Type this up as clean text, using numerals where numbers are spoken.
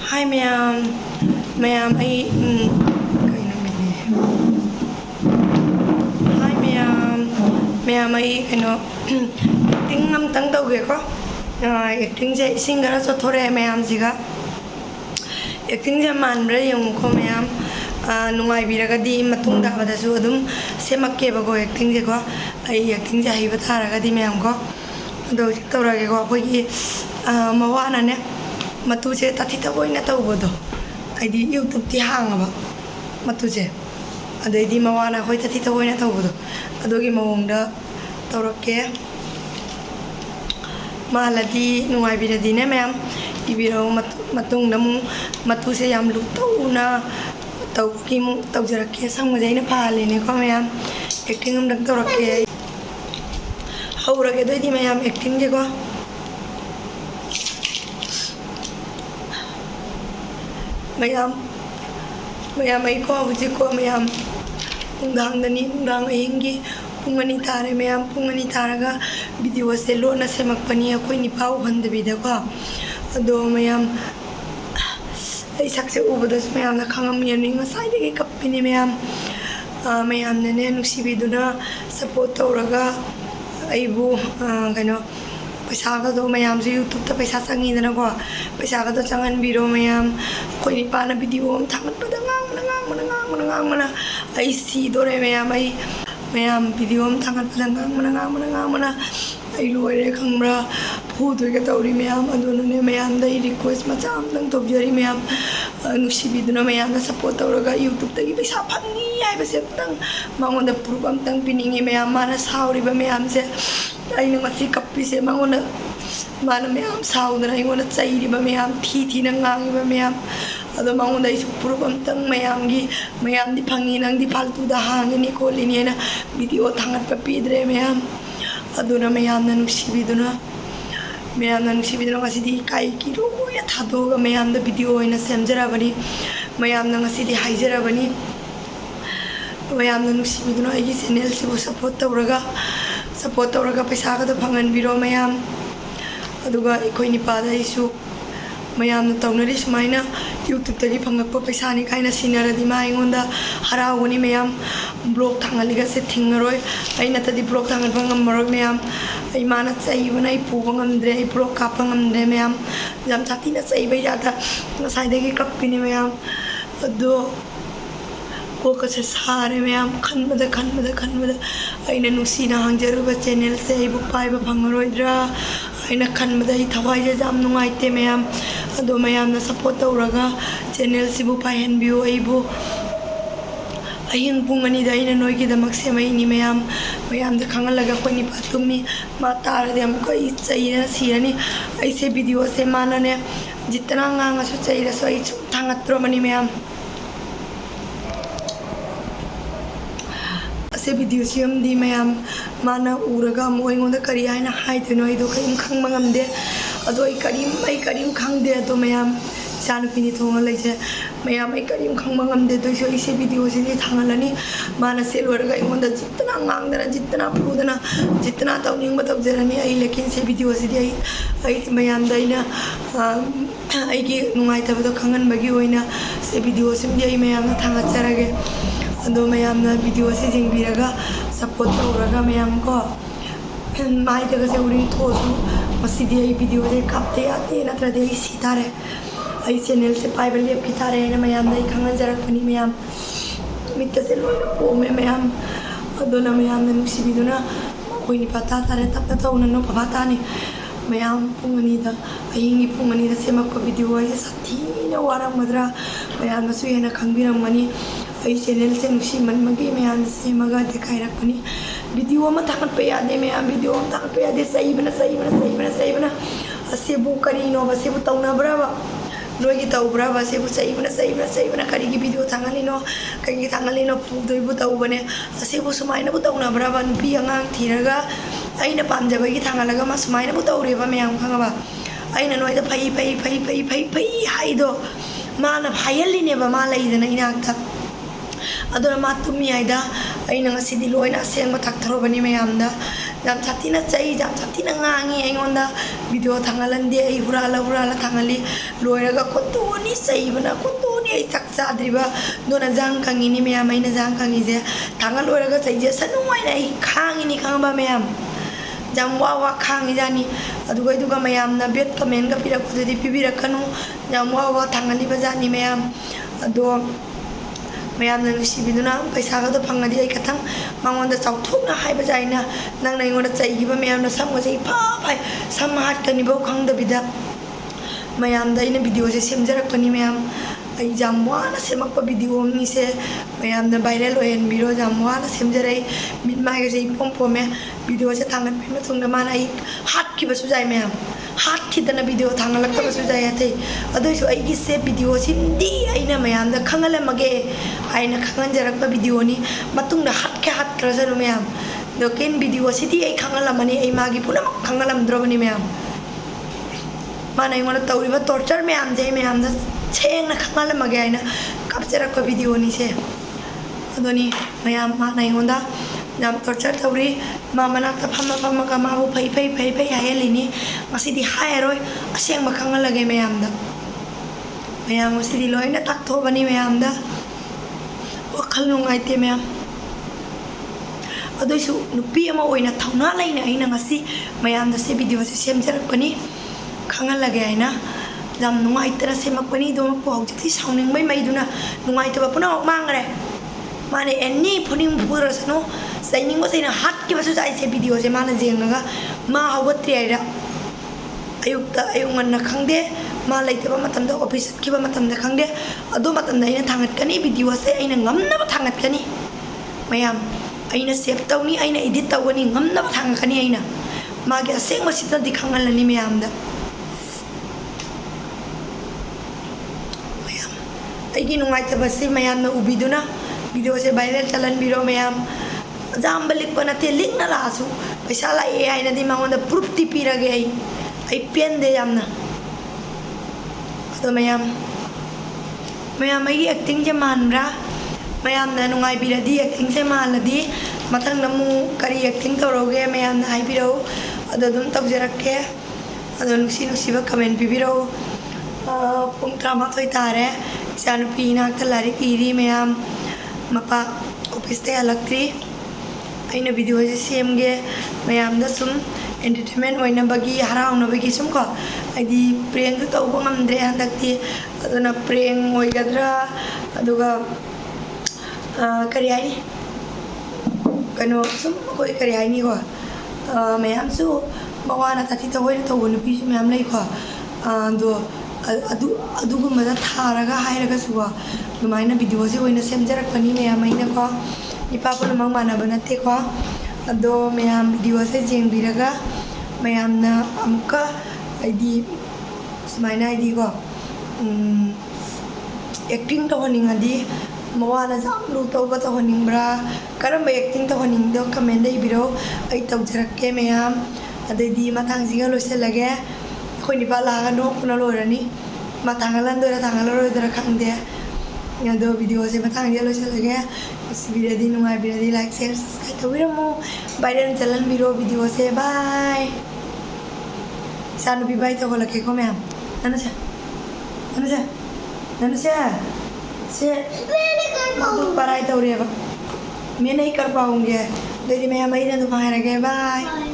Hi ma'am. Ma'am, kay namin eh. Hi ma'am. Ma'am, acting amtang tawgeko. Acting je ising gara sothore ma'am jiga. Acting je manbra yongko ma'am. Nungai biragadi matung dabadasu adum semakke bago acting je ko. Ai acting je hiba tharagadi ma'am ko. Do tawrage ko khoi mawana ne matuse tatita boina tawbodo. Aidi YouTube ti hangaba matuse adaidi mawana khoi tatita boina tawbodo adogi mawongda tawrakke maladi nungai biradi ne ma'am ibiro matung namu matuse yam lutuna tawki mu tawjarakke samgajaina phale ne ko ma'am acting am dak tawrakke haurage doidi ma'am acting je ko Mayam ay ko abuji ko mayam undang dani undang ayingi pungani tare mayam pungani taraga video se lo na semakpani akoi ni pau bandabida ko ado mayam ay sakse ubadas mayam na khangam yani ngasai de kapini mayam mayam ne nusibiduna support tawraga aibu kano पैसा का तो मैं से YouTube तो पैसा संगी ना को पैसा का तो चंगन बीरो मैं कोई नहीं पाना वीडियो हम थंगन पदंगांग मना ऐसी दोरे मैं वीडियो हम थंगन पदंगांग आई लोरे खंबरा फूद के तौरी मैं अदुने मैं दई रिक्वेस्ट मचा हम तो जरी मैं नुसीबीदुना मैं सपोर्ट तौरगा यूट्यूब तगी पैसा फंगी है बसे तंग मांगोंदा प्रूफ तंग पिनिंगे मैं माना साउरीबा मैं से अने कपी से मांगोंदा माना मैं साउदना अने चाइरीबा मैं थी नांगीबा मैं अदो मांगोंदा प्रूफ तंग मैं फंगी नंदी फालतूदा हांगनी खोलिनी वीडियो थांगटपा पीद्रे मैं अदुना मैं नुसीबीदुना ngasi kai kiro ya thado mayam da video ina semjarabani mayam na ngasi haijarabani mayam na nusibiduna ai channel se support tawraga paisa ga da phangan biro mayam aduga ikoi ni pada isu mayam na tawnari sumaina YouTube tagi phangakpa paisa ni kaina sinaradi ma ingonda harawuni mayam blog thangaliga se thingaroi aina tadi blog thangal phangam marok mayam ai mana chai bana ai pu bangam dre ai blog ka phangam dre mayam jam chati na chai bai jata na sai degi kapini mayam ado ko ka se sare mayam khanbada aina nusi na hangjaru ba channel se ai bu pai ba phangaroi dra aina khanbada ai thawai je jam nungai te mayam ado mayam na support tawraga channel sibu pai hen view ai bu ayang pungani da ina noi ki damak se mai ni mayam da khangalaga ko ni patumi mata de am ko ichaina sirani ai se video se mana ne jitna nganga so chaira so ai thangatro mani mayam ase video siam di mayam mana uraga moi ngonda kari aina hai de noi do kai khang mangam de ado ai karim khang de to mayam chanu pini thonga leise mayam ai karim khang mangam de do so ise video se ni thangalani mana se lorga ngonda jitna ngangdana jitna pudana jitna tawning ba tawjarani ai lekin se video se di ai mayam daina ai gi nungai ta do khangan bagi oina se video sim di ai mayam na thanga charage ado mayam na video se jingbiraga support tawraga mayam ko mai daga se uri thosu masidi ai video se kapte ate natra de sitare ai channel se pai bali kitare na mayam dai khangan jarak pani mayam mitta se lo po me mayam adona mayam na nusibiduna koi ni pata tare tapta tauna no pata ni mayam pungani da ayingi pungani da semak ko video ai sathi na waram madra mayam na su hena khangbiram mani ai channel se nusi man magi mayam se maga dekai rakani video ma thakat pe ade mayam video ma thakat pe ade sahi bana asebu kari no asebu tauna brava noi ki tau brava asebu sahi bana kari ki video thangali no puk doi bu tau bane asebu sumaina bu tauna brava nupi angang thiraga aina pamjaba ki thangalaga ma sumaina bu taure ba mayam khangaba aina noi da phai haido mana phayalli ne ba ma laidana inakta adona matumi aida aina ngasi di loina aseng ma thaktharo bani mayam da ꯌꯥꯝ ꯁꯥꯊꯤꯅ ꯆꯩ ꯌꯥꯝ ꯁꯥꯊꯤꯅ ꯉꯥꯡꯉꯤ ꯑꯩꯉꯣꯟꯗ video ꯊꯥꯡꯒꯠꯍꯟꯗꯦ ꯑꯩ ꯍꯨꯔꯥꯜꯂ ꯊꯥꯡꯒꯠꯂꯤ ꯂꯣꯏꯔꯒ ꯈꯣꯠꯇꯣꯛꯑꯅꯤ ꯆꯩꯕꯅ ꯈꯣꯠꯇꯣꯛꯑꯅꯤ ꯑꯩ ꯆꯥꯛ ꯆꯥꯗ꯭ꯔꯤꯕ ꯑꯗꯨꯅ ꯖꯥꯡ ꯈꯪꯉꯤꯅꯤ ꯃꯌꯥꯝ ꯑꯩꯅ ꯖꯥꯡ ꯈꯪꯉꯤꯁꯦ ꯊꯥꯡꯒꯠꯂꯣꯏꯔꯒ ꯆꯩꯖꯁꯅꯨ ꯍꯥꯏꯅ ꯑꯩ ꯈꯥꯡꯉꯤꯅꯤ ꯈꯪꯉꯕ ꯃꯌꯥꯝ ꯌꯥꯝ ꯋꯥ ꯈꯥꯡꯉꯤꯖꯥꯅꯤ ꯑꯗꯨꯒ ꯃꯌꯥꯝꯅ ꯕꯦꯠ ꯀꯃꯦꯟꯒ ꯄꯤꯔꯛꯄꯗꯨꯗꯤ ꯄꯤꯕꯤꯔꯛꯀꯅꯨ ꯌꯥꯝ ꯋꯥ ꯊꯥꯡꯒꯠꯂꯤꯕ ꯖꯥꯠꯅꯤ ꯃꯌꯥꯝ ꯑꯗꯣ ꯃꯌꯥꯝꯅ ꯅꯨꯡꯁꯤꯕꯤꯗꯨꯅ ꯄꯩꯁꯥꯒꯗꯣ ꯐꯪꯉꯗꯤ ꯑꯩ ꯈꯤꯇꯪ ꯃꯉꯣꯟꯗ ꯆꯥꯎꯊꯣꯛꯅ ꯍꯥꯏꯕꯁꯦ ꯑꯩꯅ ꯅꯪꯅ ꯑꯩꯉꯣꯟꯗ ꯆꯩꯈꯤꯕ ꯃꯌꯥꯝꯅ ꯁꯝꯒꯁꯦ ꯏꯐ ꯐꯩ ꯁꯝ ꯍꯥꯠꯀꯅꯤꯐꯥꯎ ꯈꯪꯗꯕꯤꯗ ꯃꯌꯥꯝꯗ ꯑꯩꯅ ꯚꯤꯗꯤꯑꯣꯁꯦ ꯁꯦꯝꯖꯔꯛꯄꯅꯤ ꯃꯌꯥꯝ ꯑꯩ ꯌꯥꯝ ꯋꯥꯅ ꯁꯦꯝꯃꯛꯄ ꯚꯤꯗꯤꯑꯣꯅꯤꯁꯦ ꯃꯌꯥꯝꯅ ꯚꯥꯏꯔꯦꯜ ꯑꯣꯏꯍꯟꯕꯤꯔꯣ ꯌꯥम वाना सेमजरई मिट माइगसे इपोम पोमे वीडियो से थांगन पे तुंग माना आई हाथ की बसु जाय मैम हाथ की दना वीडियो थांगलक त बसु जाय थे अदोइसु आई से वीडियो सिंदी आइना मयाम द खंगल मगे आइना खंगन जरक वीडियो नि मतुंग द हाथ के हाथ करजनु मैम दोकेन वीडियो सिटी आई खंगल मने आई मागी पुनम खंगलम द्रबनी मैम माना इमोन तौरिबा टॉर्चर मैम जे मैम द छेंग न खंगल मगे आइना कैप्चरक वीडियो नि से अदोनी मैम माना इमोन दा नाम टॉर्चर तौरी मामना त फम का माबु फै हायलिनी मसिदी हायरोय असेंग मखंगल लगे मैम दा मैम मसिदी लोइना ताकथोबनी मैम दा वखल नुंगाइते मैम अदोइसु नुपी अमा ओइना थौना लैना आइना ngasi मैम दा से वीडियो से सेमजरकपनी खंगल लगे आइना जाम नुंगाइतरा सेमकपनी दो मको हौजिति साउनिंगमै मैदुना नुंगाइतबा पुना मांगरे माने एनी फुनिंग फुरसनो सैनिंग सैना हाथ के बसु जाय से वीडियो से माना जेंगगा मा हवत्रि आइरा अयुक्ता अयुंगन खंगदे मा लैतबा मतमदा ऑफिस किबा मतमदा खंगदे अदो मतमदा आइना थांगतकनी वीडियो से आइना ngमनबा थांगतकनी मयाम आइना सेव तौनी आइना एडिट तौगनी ngमनबा थांगकनी आइना मागे असेंग मसिता दिखांगलनी मयामदा मयाम आइगी नुंगाइतबसे मयामना उबिदुना वीडियो से वायरल चलन बिरो मैम जाम लिख नते लिखना लासु पैसा लाए आइना दी मांगोंद प्रूफ ती पीरगे आई पेन दे यामना तो मैम मैम आई एक्टिंग जे मानरा मैम ना नुंगाई बिरदी एक्टिंग से मानलदी मथंग नमु करी एक्टिंग तौरोगे मैम ना हाई बिरो अदो दुम तौजरक्के अदो नुसी कमेंट पिबिरो पुंग 13 तारे इचानुपी नाक्ता लारिक इरी मैम मपा ऑफिस ते हलक्त्री अइना वीडियो से सेमगे मैम दा सुम एंटरटेनमेंट ओइना बगी हराउना बगी सुम को आइदी प्रेंग तौब ngamdre हंदक्ती अदुना प्रेंग ओइगद्रा अदुगा करी आइनी कनो सुम कोई करी आइनी को मैम सु मवाना ताती तवइना तौब नुपी सु मैम लै को दो अदुगुमदा थारगा हायरगा सुवा दुमाइना वीडियो से ओइना सेमजरकपनी मैम आइना को इपा पुनमक मानब नते को अदो मैम वीडियो से जेंबिरगा मैमना अमुका आइदी सुमाइना आइदी को एक्टिंग तोहनिंगदी मवाना जामलु तौबा तोहनिंब्रा करम एक्टिंग तोहनिंगदो कमेंट दैबिरो आई तौजरक्के मैम अदैदी मथांजिगा लोइसलगे खोइनिबा लागा नोकना लोरनी मथांगलन थांगलरोदरा खंगदे अदो वीडियो से मथांजिगा लोइसलगे बिरदी नुंगाई बिरदी लाइक शेयर सब्सक्राइब तौबिरमो वायरल चलन बिरो वीडियो से बाय सानु बाय तौगलके को मैम ननसे से मधु पराई तौरेबा मैं नहीं कर पाऊंगी दीदी मैं मैंने तो बाय